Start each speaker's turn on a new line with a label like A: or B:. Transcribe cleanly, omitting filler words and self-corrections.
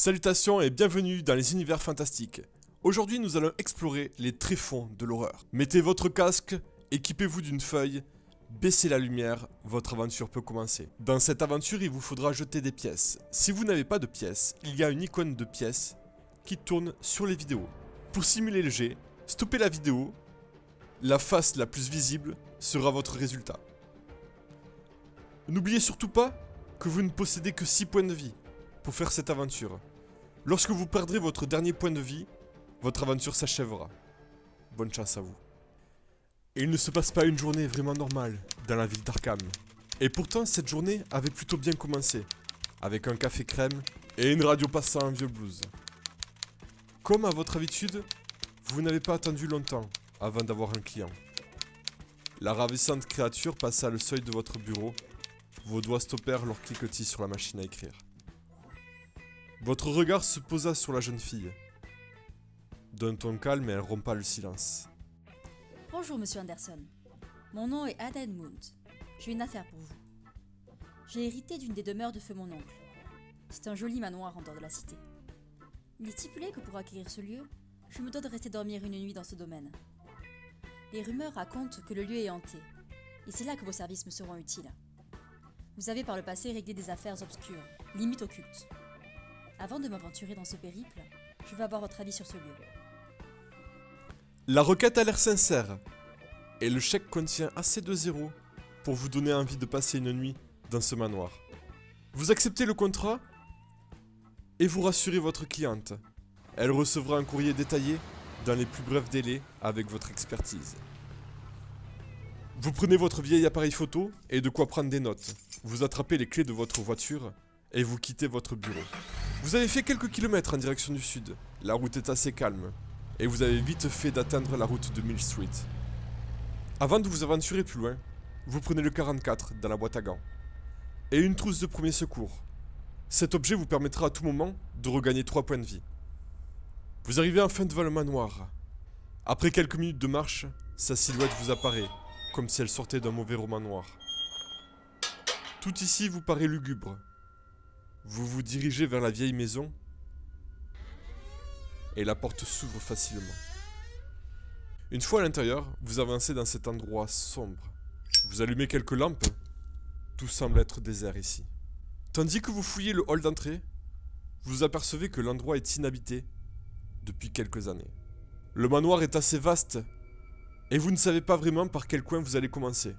A: Salutations et bienvenue dans les univers fantastiques. Aujourd'hui nous allons explorer les tréfonds de l'horreur. Mettez votre casque, équipez-vous d'une feuille, baissez la lumière, votre aventure peut commencer. Dans cette aventure il vous faudra jeter des pièces. Si vous n'avez pas de pièces, il y a une icône de pièces qui tourne sur les vidéos. Pour simuler le jet, stoppez la vidéo, la face la plus visible sera votre résultat. N'oubliez surtout pas que vous ne possédez que 6 points de vie pour faire cette aventure. Lorsque vous perdrez votre dernier point de vie, votre aventure s'achèvera. Bonne chance à vous. Et il ne se passe pas une journée vraiment normale dans la ville d'Arkham. Et pourtant, cette journée avait plutôt bien commencé, avec un café crème et une radio passant un vieux blues. Comme à votre habitude, vous n'avez pas attendu longtemps avant d'avoir un client. La ravissante créature passa le seuil de votre bureau. Vos doigts stoppèrent leur cliquetis sur la machine à écrire. Votre regard se posa sur la jeune fille. D'un ton calme, elle rompa le silence.
B: Bonjour, monsieur Anderson. Mon nom est Ada Edmund. J'ai une affaire pour vous. J'ai hérité d'une des demeures de feu mon oncle. C'est un joli manoir en dehors de la cité. Il est stipulé que pour acquérir ce lieu, je me dois de rester dormir une nuit dans ce domaine. Les rumeurs racontent que le lieu est hanté, et c'est là que vos services me seront utiles. Vous avez par le passé réglé des affaires obscures, limite occultes. Avant de m'aventurer dans ce périple, je veux avoir votre avis sur ce lieu.
A: La requête a l'air sincère, et le chèque contient assez de zéros pour vous donner envie de passer une nuit dans ce manoir. Vous acceptez le contrat et vous rassurez votre cliente. Elle recevra un courrier détaillé dans les plus brefs délais avec votre expertise. Vous prenez votre vieil appareil photo et de quoi prendre des notes. Vous attrapez les clés de votre voiture et vous quittez votre bureau. Vous avez fait quelques kilomètres en direction du sud. La route est assez calme et vous avez vite fait d'atteindre la route de Mill Street. Avant de vous aventurer plus loin, vous prenez le 44 dans la boîte à gants et une trousse de premier secours. Cet objet vous permettra à tout moment de regagner 3 points de vie. Vous arrivez enfin devant le manoir. Après quelques minutes de marche, sa silhouette vous apparaît, comme si elle sortait d'un mauvais roman noir. Tout ici vous paraît lugubre. Vous vous dirigez vers la vieille maison et la porte s'ouvre facilement. Une fois à l'intérieur, vous avancez dans cet endroit sombre. Vous allumez quelques lampes. Tout semble être désert ici. Tandis que vous fouillez le hall d'entrée, vous apercevez que l'endroit est inhabité depuis quelques années. Le manoir est assez vaste et vous ne savez pas vraiment par quel coin vous allez commencer.